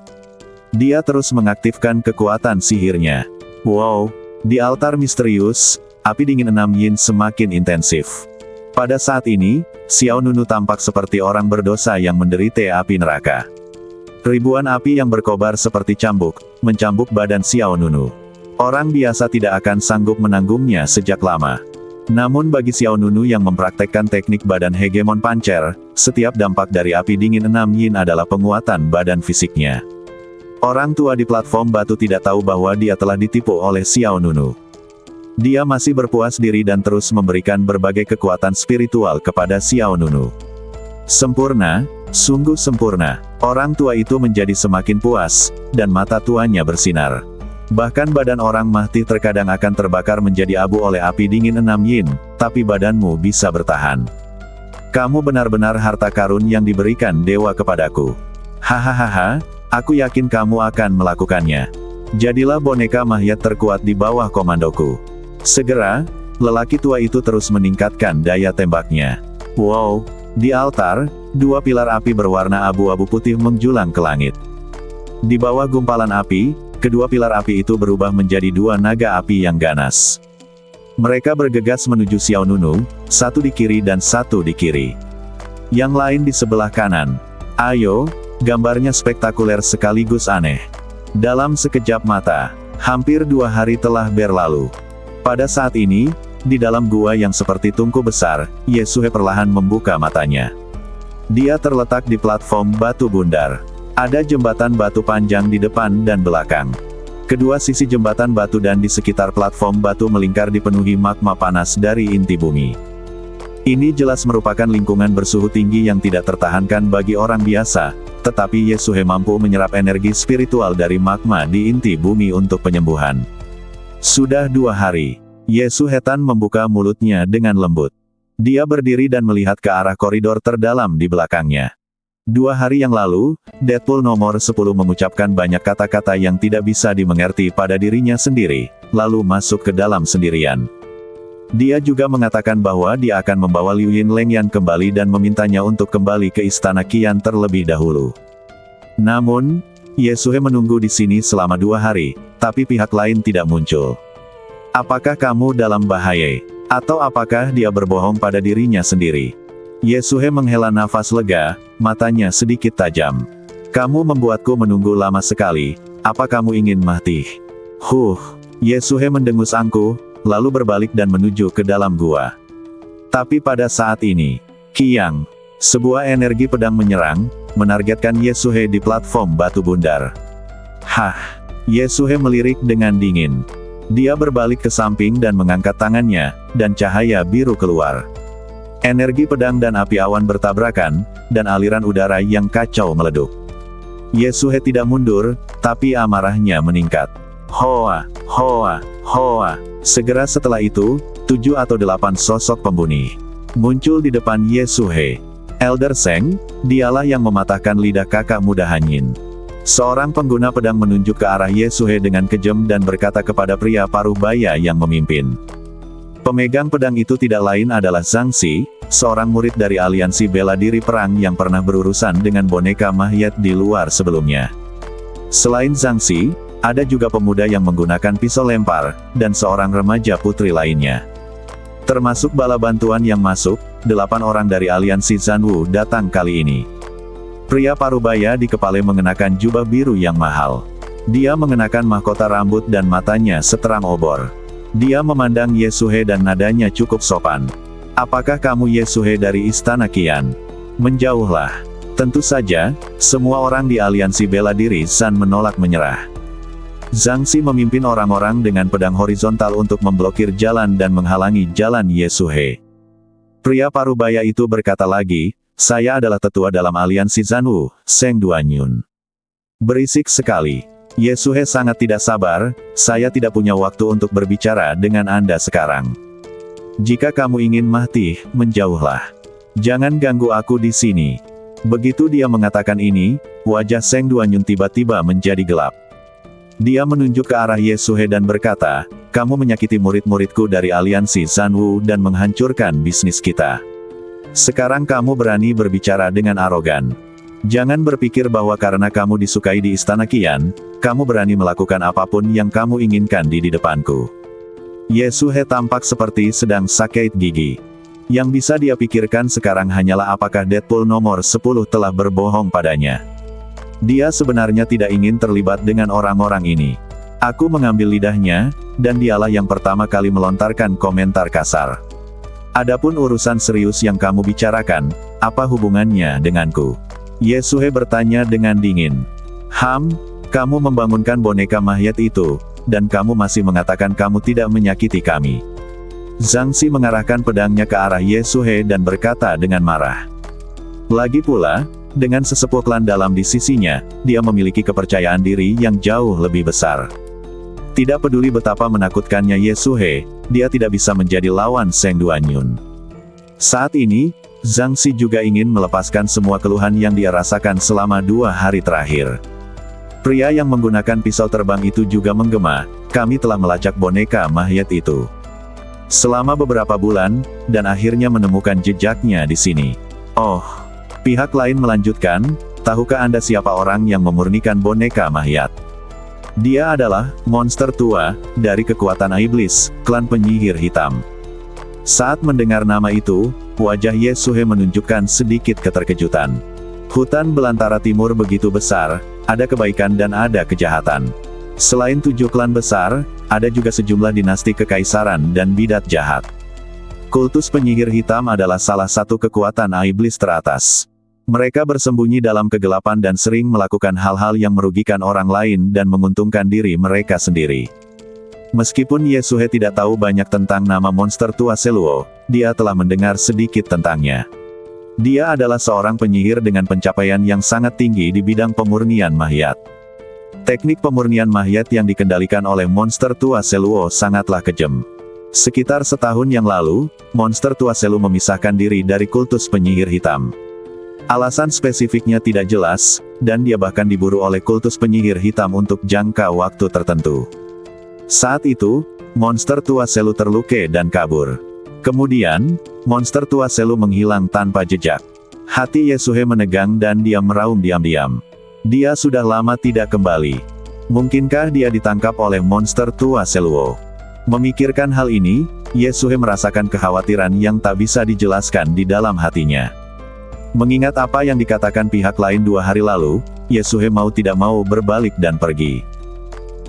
S1: Dia terus mengaktifkan kekuatan sihirnya. Wow, di altar misterius, api dingin 6 yin semakin intensif. Pada saat ini, Xiao Nunu tampak seperti orang berdosa yang menderita api neraka. Ribuan api yang berkobar seperti cambuk, mencambuk badan Xiao Nunu. Orang biasa tidak akan sanggup menanggungnya sejak lama. Namun bagi Xiao Nunu yang mempraktekkan teknik badan hegemon pancer, setiap dampak dari api dingin 6 yin adalah penguatan badan fisiknya. Orang tua di platform batu tidak tahu bahwa dia telah ditipu oleh Xiao Nunu. Dia masih berpuas diri dan terus memberikan berbagai kekuatan spiritual kepada Xiao Nunu. Sempurna, sungguh sempurna. Orang tua itu menjadi semakin puas, dan mata tuanya bersinar. Bahkan badan orang mati terkadang akan terbakar menjadi abu oleh api dingin 6 yin, tapi badanmu bisa bertahan. Kamu benar-benar harta karun yang diberikan dewa kepadaku. Hahaha, aku yakin kamu akan melakukannya. Jadilah boneka Mahyet terkuat di bawah komandoku. Segera, lelaki tua itu terus meningkatkan daya tembaknya. Wow, di altar, dua pilar api berwarna abu-abu putih menjulang ke langit. Di bawah gumpalan api, kedua pilar api itu berubah menjadi dua naga api yang ganas. Mereka bergegas menuju Xiao Nunu, satu di kiri dan satu di kiri. Yang lain di sebelah kanan. Ayo, gambarnya spektakuler sekaligus aneh. Dalam sekejap mata, hampir 2 hari telah berlalu. Pada saat ini, di dalam gua yang seperti tungku besar, Yesue perlahan membuka matanya. Dia terletak di platform batu bundar. Ada jembatan batu panjang di depan dan belakang. Kedua sisi jembatan batu dan di sekitar platform batu melingkar dipenuhi magma panas dari inti bumi. Ini jelas merupakan lingkungan bersuhu tinggi yang tidak tertahankan bagi orang biasa, tetapi Yesue mampu menyerap energi spiritual dari magma di inti bumi untuk penyembuhan. Sudah 2 hari, Yesue Tan membuka mulutnya dengan lembut. Dia berdiri dan melihat ke arah koridor terdalam di belakangnya. 2 hari yang lalu, Deadpool nomor 10 mengucapkan banyak kata-kata yang tidak bisa dimengerti pada dirinya sendiri, lalu masuk ke dalam sendirian. Dia juga mengatakan bahwa dia akan membawa Liu Yin Lengyan kembali dan memintanya untuk kembali ke istana Qian terlebih dahulu. Namun, Yesue menunggu di sini selama 2 hari, tapi pihak lain tidak muncul. Apakah kamu dalam bahaya? Atau apakah dia berbohong pada dirinya sendiri? Yesue menghela nafas lega, matanya sedikit tajam. Kamu membuatku menunggu lama sekali, apa kamu ingin mati? Yesue mendengus angkuh, lalu berbalik dan menuju ke dalam gua. Tapi pada saat ini, Qiang, sebuah energi pedang menyerang, menargetkan Yesue di platform batu bundar. Yesue melirik dengan dingin. Dia berbalik ke samping dan mengangkat tangannya, dan cahaya biru keluar. Energi pedang dan api awan bertabrakan, dan aliran udara yang kacau meleduk. Yesue tidak mundur, tapi amarahnya meningkat. Hoa! Segera setelah itu, 7 atau 8 sosok pembunuh muncul di depan Yesue. Elder Seng, dialah yang mematahkan lidah kakak muda Hanyin. Seorang pengguna pedang menunjuk ke arah Yesue dengan kejam dan berkata kepada pria paruh baya yang memimpin. Pemegang pedang itu tidak lain adalah Zhang Xi, seorang murid dari aliansi bela diri perang yang pernah berurusan dengan boneka Mahyet di luar sebelumnya. Selain Zhang Xi, ada juga pemuda yang menggunakan pisau lempar, dan seorang remaja putri lainnya. Termasuk bala bantuan yang masuk, 8 orang dari aliansi Zanwu datang kali ini. Pria parubaya di kepala mengenakan jubah biru yang mahal. Dia mengenakan mahkota rambut dan matanya seterang obor. Dia memandang Yesue dan nadanya cukup sopan. Apakah kamu Yesue dari istana Qian? Menjauhlah. Tentu saja, semua orang di aliansi bela diri Zan menolak menyerah. Zhang Xi memimpin orang-orang dengan pedang horizontal untuk memblokir jalan dan menghalangi jalan Yesue. Pria parubaya itu berkata lagi, saya adalah tetua dalam aliansi Zanwu, Seng Duanyun. Berisik sekali. Yesue sangat tidak sabar, saya tidak punya waktu untuk berbicara dengan Anda sekarang. Jika kamu ingin mati, menjauhlah. Jangan ganggu aku di sini. Begitu dia mengatakan ini, wajah Seng Duanyun tiba-tiba menjadi gelap. Dia menunjuk ke arah Yesue dan berkata, kamu menyakiti murid-muridku dari aliansi Zanwu dan menghancurkan bisnis kita. Sekarang kamu berani berbicara dengan arogan. Jangan berpikir bahwa karena kamu disukai di istana Qian, kamu berani melakukan apapun yang kamu inginkan di depanku. Yesue tampak seperti sedang sakit gigi. Yang bisa dia pikirkan sekarang hanyalah apakah Deadpool nomor 10 telah berbohong padanya. Dia sebenarnya tidak ingin terlibat dengan orang-orang ini. Aku mengambil lidahnya, dan dialah yang pertama kali melontarkan komentar kasar. Adapun urusan serius yang kamu bicarakan, apa hubungannya denganku? Yesue bertanya dengan dingin. Kamu membangunkan boneka Mahyet itu, dan kamu masih mengatakan kamu tidak menyakiti kami. Zhang Xi mengarahkan pedangnya ke arah Yesue dan berkata dengan marah. Lagi pula, dengan sesepuh klan dalam di sisinya, dia memiliki kepercayaan diri yang jauh lebih besar. Tidak peduli betapa menakutkannya Yesue, dia tidak bisa menjadi lawan Seng Duanyun. Saat ini, Zhang Xi juga ingin melepaskan semua keluhan yang dia rasakan selama 2 hari terakhir. Pria yang menggunakan pisau terbang itu juga menggema, kami telah melacak boneka mayat itu selama beberapa bulan, dan akhirnya menemukan jejaknya di sini. Oh, pihak lain melanjutkan, tahukah Anda siapa orang yang memurnikan boneka mayat? Dia adalah monster tua dari kekuatan iblis, klan penyihir hitam. Saat mendengar nama itu, wajah Ye Suhe menunjukkan sedikit keterkejutan. Hutan belantara timur begitu besar, ada kebaikan dan ada kejahatan. Selain 7 klan besar, ada juga sejumlah dinasti kekaisaran dan bidat jahat. Kultus penyihir hitam adalah salah satu kekuatan iblis teratas. Mereka bersembunyi dalam kegelapan dan sering melakukan hal-hal yang merugikan orang lain dan menguntungkan diri mereka sendiri. Meskipun Ye Suhe tidak tahu banyak tentang nama monster tua Seluo, dia telah mendengar sedikit tentangnya. Dia adalah seorang penyihir dengan pencapaian yang sangat tinggi di bidang pemurnian mayat. Teknik pemurnian mayat yang dikendalikan oleh monster tua Seluo sangatlah kejam. Sekitar setahun yang lalu, monster tua Selu memisahkan diri dari kultus penyihir hitam. Alasan spesifiknya tidak jelas, dan dia bahkan diburu oleh kultus penyihir hitam untuk jangka waktu tertentu. Saat itu, monster tua Selu terluka dan kabur. Kemudian, monster tua Selu menghilang tanpa jejak. Hati Ye Suhe menegang dan dia meraung diam-diam. Dia sudah lama tidak kembali. Mungkinkah dia ditangkap oleh monster tua Seluo? Memikirkan hal ini, Ye Suhe merasakan kekhawatiran yang tak bisa dijelaskan di dalam hatinya. Mengingat apa yang dikatakan pihak lain 2 hari lalu, Ye Suhe mau tidak mau berbalik dan pergi.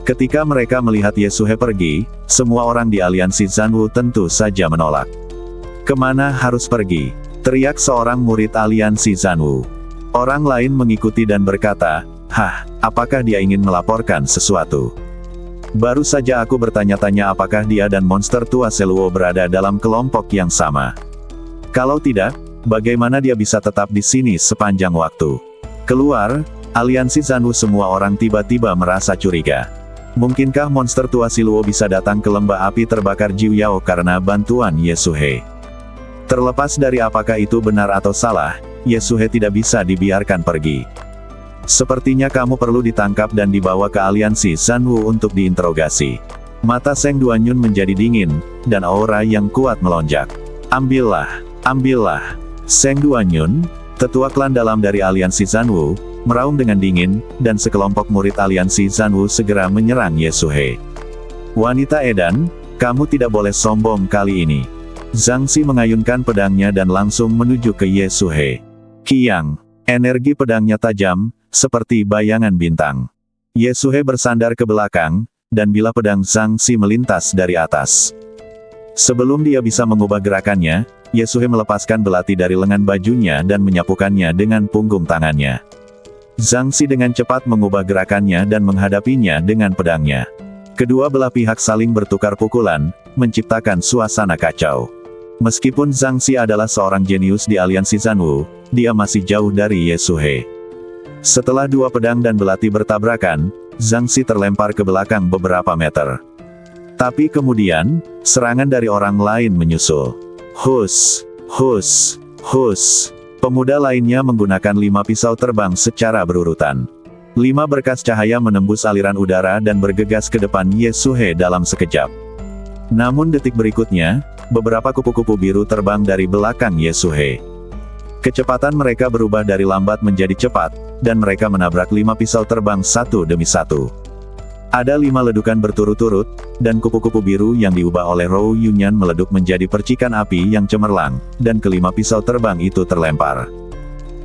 S1: Ketika mereka melihat Ye Suhe pergi, semua orang di aliansi Zanwu tentu saja menolak. "Kemana harus pergi?" teriak seorang murid aliansi Zanwu. Orang lain mengikuti dan berkata, "Hah, apakah dia ingin melaporkan sesuatu? Baru saja aku bertanya-tanya apakah dia dan monster tua Seluo berada dalam kelompok yang sama. Kalau tidak, bagaimana dia bisa tetap di sini sepanjang waktu?" Keluar, aliansi Zanwu semua orang tiba-tiba merasa curiga. Mungkinkah monster tua Seluo bisa datang ke lembah api terbakar Jiuyao karena bantuan Ye Suhe? Terlepas dari apakah itu benar atau salah, Ye Suhe tidak bisa dibiarkan pergi. "Sepertinya kamu perlu ditangkap dan dibawa ke aliansi Zanwu untuk diinterogasi." Mata Seng Duanyun menjadi dingin, dan aura yang kuat melonjak. "Ambillah, ambillah." Seng Duanyun, tetua klan dalam dari aliansi Zanwu, meraung dengan dingin, dan sekelompok murid aliansi Zanwu segera menyerang Ye Suhe. "Wanita edan, kamu tidak boleh sombong kali ini." Zhang Xi mengayunkan pedangnya dan langsung menuju ke Ye Suhe. Kiang, energi pedangnya tajam, seperti bayangan bintang. Ye Suhe bersandar ke belakang, dan bilah pedang Zhang Xi melintas dari atas. Sebelum dia bisa mengubah gerakannya, Ye Suhe melepaskan belati dari lengan bajunya dan menyapukannya dengan punggung tangannya. Zhang Xi dengan cepat mengubah gerakannya dan menghadapinya dengan pedangnya. Kedua belah pihak saling bertukar pukulan, menciptakan suasana kacau. Meskipun Zhang Xi adalah seorang jenius di aliansi Zanwu, dia masih jauh dari Ye Suhe. Setelah 2 pedang dan belati bertabrakan, Zhang Xi terlempar ke belakang beberapa meter. Tapi kemudian, serangan dari orang lain menyusul. Hus, hus, hus. Pemuda lainnya menggunakan 5 pisau terbang secara berurutan. 5 berkas cahaya menembus aliran udara dan bergegas ke depan Ye Suhe dalam sekejap. Namun detik berikutnya, beberapa kupu-kupu biru terbang dari belakang Ye Suhe. Kecepatan mereka berubah dari lambat menjadi cepat, dan mereka menabrak 5 pisau terbang satu demi satu. Ada 5 ledukan berturut-turut, dan kupu-kupu biru yang diubah oleh Rou Yunyan meleduk menjadi percikan api yang cemerlang, dan kelima pisau terbang itu terlempar.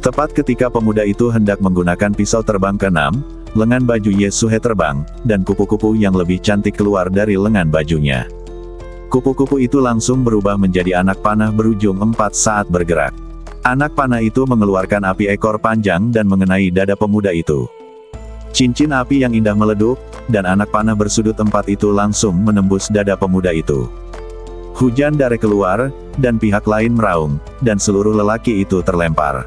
S1: Tepat ketika pemuda itu hendak menggunakan pisau terbang ke-6, lengan baju Ye Suhe terbang, dan kupu-kupu yang lebih cantik keluar dari lengan bajunya. Kupu-kupu itu langsung berubah menjadi anak panah berujung 4 saat bergerak. Anak panah itu mengeluarkan api ekor panjang dan mengenai dada pemuda itu. Cincin api yang indah meleduk, dan anak panah bersudut 4 itu langsung menembus dada pemuda itu. Hujan darah keluar, dan pihak lain meraung, dan seluruh lelaki itu terlempar.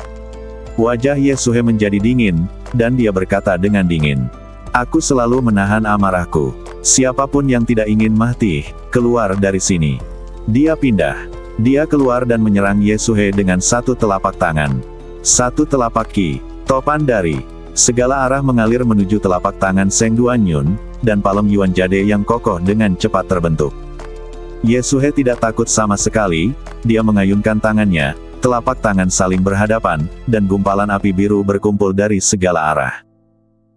S1: Wajah Ye Suhe menjadi dingin, dan dia berkata dengan dingin, "Aku selalu menahan amarahku. Siapapun yang tidak ingin mati, keluar dari sini." Dia pindah. Dia keluar dan menyerang Yesue dengan satu telapak tangan. Satu telapak ki, topan dari segala arah mengalir menuju telapak tangan Seng Duanyun, dan palem Yuan Jade yang kokoh dengan cepat terbentuk. Yesue tidak takut sama sekali, dia mengayunkan tangannya, telapak tangan saling berhadapan, dan gumpalan api biru berkumpul dari segala arah.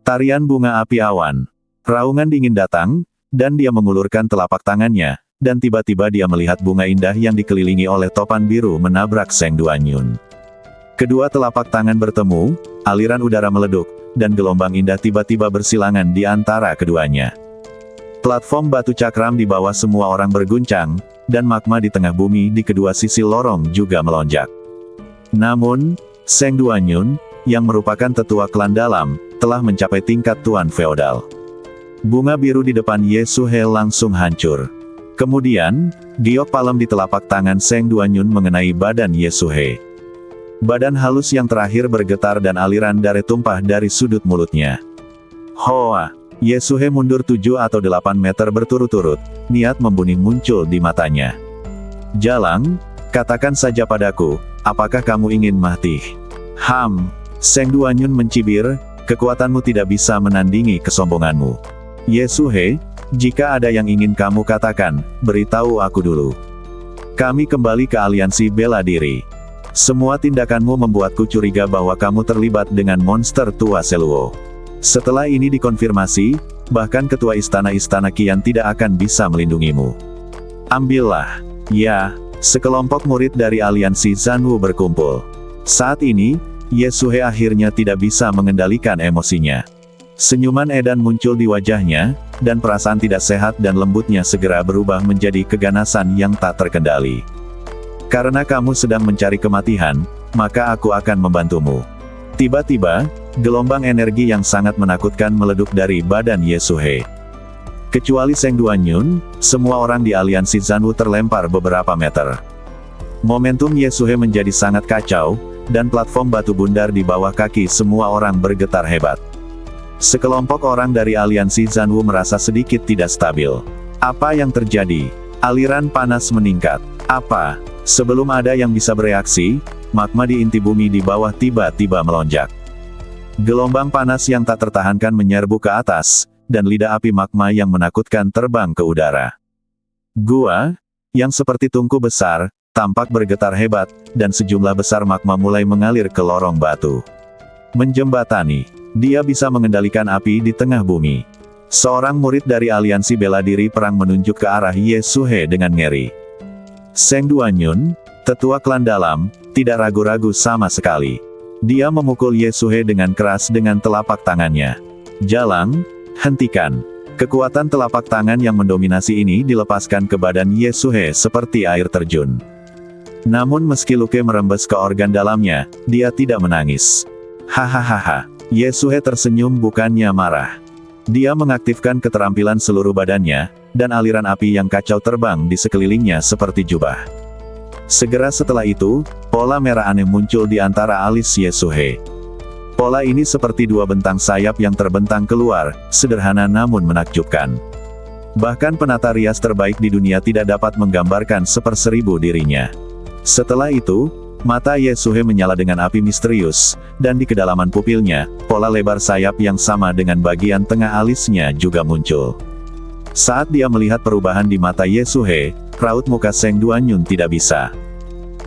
S1: Tarian bunga api awan. Raungan dingin datang, dan dia mengulurkan telapak tangannya, dan tiba-tiba dia melihat bunga indah yang dikelilingi oleh topan biru menabrak Seng Duanyun. Kedua telapak tangan bertemu, aliran udara meleduk, dan gelombang indah tiba-tiba bersilangan di antara keduanya. Platform batu cakram di bawah semua orang berguncang, dan magma di tengah bumi di kedua sisi lorong juga melonjak. Namun, Seng Duanyun, yang merupakan tetua klan dalam, telah mencapai tingkat tuan feodal. Bunga biru di depan Yesue langsung hancur. Kemudian, giok palem di telapak tangan Seng Duanyun mengenai badan Yesue. Badan halus yang terakhir bergetar dan aliran darah tumpah dari sudut mulutnya. Hoa! Yesue mundur 7 atau 8 meter berturut-turut, niat membunuh muncul di matanya. Jalang, katakan saja padaku, apakah kamu ingin mati? Seng Duanyun mencibir, kekuatanmu tidak bisa menandingi kesombonganmu. Yesue, jika ada yang ingin kamu katakan, beritahu aku dulu. Kami kembali ke aliansi bela diri. Semua tindakanmu membuatku curiga bahwa kamu terlibat dengan monster tua Seluo. Setelah ini dikonfirmasi, bahkan ketua istana-istana Qian tidak akan bisa melindungimu. Ambillah. Ya, sekelompok murid dari aliansi Zanwu berkumpul. Saat ini, Yesue akhirnya tidak bisa mengendalikan emosinya. Senyuman edan muncul di wajahnya, dan perasaan tidak sehat dan lembutnya segera berubah menjadi keganasan yang tak terkendali. Karena kamu sedang mencari kematian, maka aku akan membantumu. Tiba-tiba, gelombang energi yang sangat menakutkan meleduk dari badan Yesue. Kecuali Seng Duanyun, semua orang di aliansi Zanwu terlempar beberapa meter. Momentum Yesue menjadi sangat kacau, dan platform batu bundar di bawah kaki semua orang bergetar hebat. Sekelompok orang dari aliansi Zanwu merasa sedikit tidak stabil. Apa yang terjadi? Aliran panas meningkat. Apa? Sebelum ada yang bisa bereaksi, magma di inti bumi di bawah tiba-tiba melonjak. Gelombang panas yang tak tertahankan menyerbu ke atas, dan lidah api magma yang menakutkan terbang ke udara. Gua, yang seperti tungku besar, tampak bergetar hebat, dan sejumlah besar magma mulai mengalir ke lorong batu. Menjembatani, dia bisa mengendalikan api di tengah bumi. Seorang murid dari aliansi bela diri perang menunjuk ke arah Yesue dengan ngeri. Seng Duanyun, tetua klan dalam, tidak ragu-ragu sama sekali. Dia memukul Yesue dengan keras dengan telapak tangannya. Jalang, hentikan. Kekuatan telapak tangan yang mendominasi ini dilepaskan ke badan Yesue seperti air terjun. Namun meski luka merembes ke organ dalamnya, dia tidak menangis. Hahaha. Yesue tersenyum bukannya marah. Dia mengaktifkan keterampilan seluruh badannya, dan aliran api yang kacau terbang di sekelilingnya seperti jubah. Segera setelah itu, pola merah aneh muncul di antara alis Yesue. Pola ini seperti dua bentang sayap yang terbentang keluar, sederhana namun menakjubkan. Bahkan penata rias terbaik di dunia tidak dapat menggambarkan seperseribu dirinya. Setelah itu, mata Yesue menyala dengan api misterius, dan di kedalaman pupilnya, pola lebar sayap yang sama dengan bagian tengah alisnya juga muncul. Saat dia melihat perubahan di mata Yesue, raut muka Seng Duanyun tidak bisa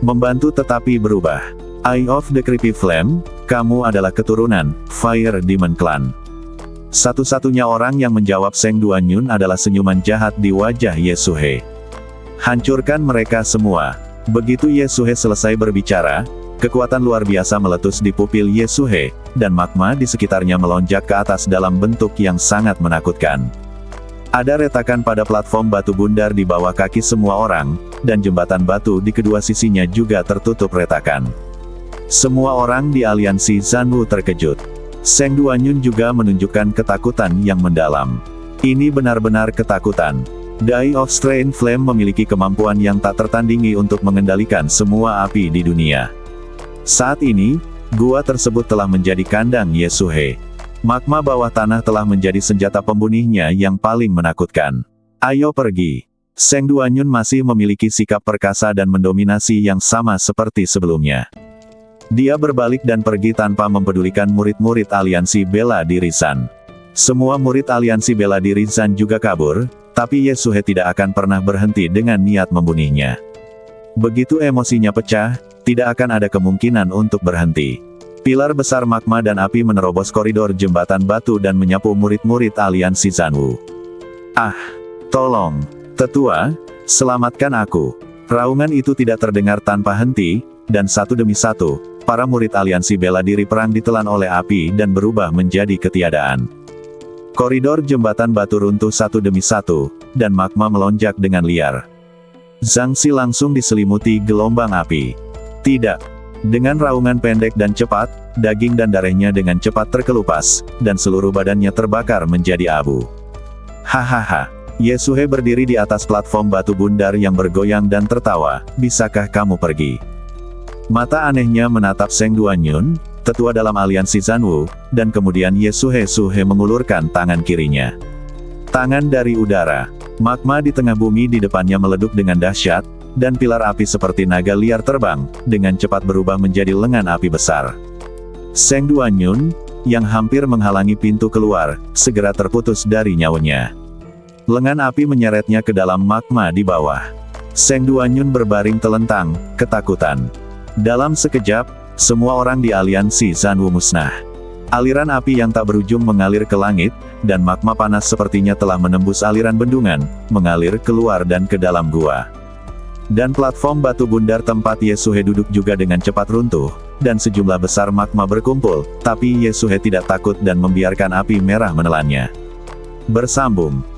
S1: membantu tetapi berubah. Eye of the Creepy Flame, kamu adalah keturunan Fire Demon Clan. Satu-satunya orang yang menjawab Seng Duanyun adalah senyuman jahat di wajah Yesue. Hancurkan mereka semua. Begitu Yesue selesai berbicara, kekuatan luar biasa meletus di pupil Yesue, dan magma di sekitarnya melonjak ke atas dalam bentuk yang sangat menakutkan. Ada retakan pada platform batu bundar di bawah kaki semua orang, dan jembatan batu di kedua sisinya juga tertutup retakan. Semua orang di aliansi Zanwu terkejut. Seng Duanyun juga menunjukkan ketakutan yang mendalam. Ini benar-benar ketakutan. The Eye of Strange Flame memiliki kemampuan yang tak tertandingi untuk mengendalikan semua api di dunia. Saat ini, gua tersebut telah menjadi kandang Yesue. Magma bawah tanah telah menjadi senjata pembunuhnya yang paling menakutkan. Ayo pergi. Seng Duanyun masih memiliki sikap perkasa dan mendominasi yang sama seperti sebelumnya. Dia berbalik dan pergi tanpa mempedulikan murid-murid aliansi bela diri Zan. Semua murid aliansi bela diri Zan juga kabur, tapi Yesue tidak akan pernah berhenti dengan niat membunuhnya. Begitu emosinya pecah, tidak akan ada kemungkinan untuk berhenti. Pilar besar magma dan api menerobos koridor jembatan batu dan menyapu murid-murid aliansi Zanwu. Ah, tolong, tetua, selamatkan aku. Raungan itu tidak terdengar tanpa henti, dan satu demi satu, para murid aliansi bela diri perang ditelan oleh api dan berubah menjadi ketiadaan. Koridor jembatan batu runtuh satu demi satu, dan magma melonjak dengan liar. Zhang Xi langsung diselimuti gelombang api. Tidak. Dengan raungan pendek dan cepat, daging dan darahnya dengan cepat terkelupas, dan seluruh badannya terbakar menjadi abu. Hahaha. Yesue berdiri di atas platform batu bundar yang bergoyang dan tertawa, bisakah kamu pergi? Mata anehnya menatap Seng Duanyun, tetua dalam aliansi Zanwu, dan kemudian Yesue mengulurkan tangan kirinya. Tangan dari udara. Magma di tengah bumi di depannya meleduk dengan dahsyat, dan pilar api seperti naga liar terbang, dengan cepat berubah menjadi lengan api besar. Seng Duanyun, yang hampir menghalangi pintu keluar, segera terputus dari nyawanya. Lengan api menyeretnya ke dalam magma di bawah. Seng Duanyun berbaring telentang, ketakutan. Dalam sekejap, semua orang di aliansi Zanwu musnah. Aliran api yang tak berujung mengalir ke langit, dan magma panas sepertinya telah menembus aliran bendungan, mengalir keluar dan ke dalam gua. Dan platform batu bundar tempat Yesue duduk juga dengan cepat runtuh, dan sejumlah besar magma berkumpul, tapi Yesue tidak takut dan membiarkan api merah menelannya. Bersambung.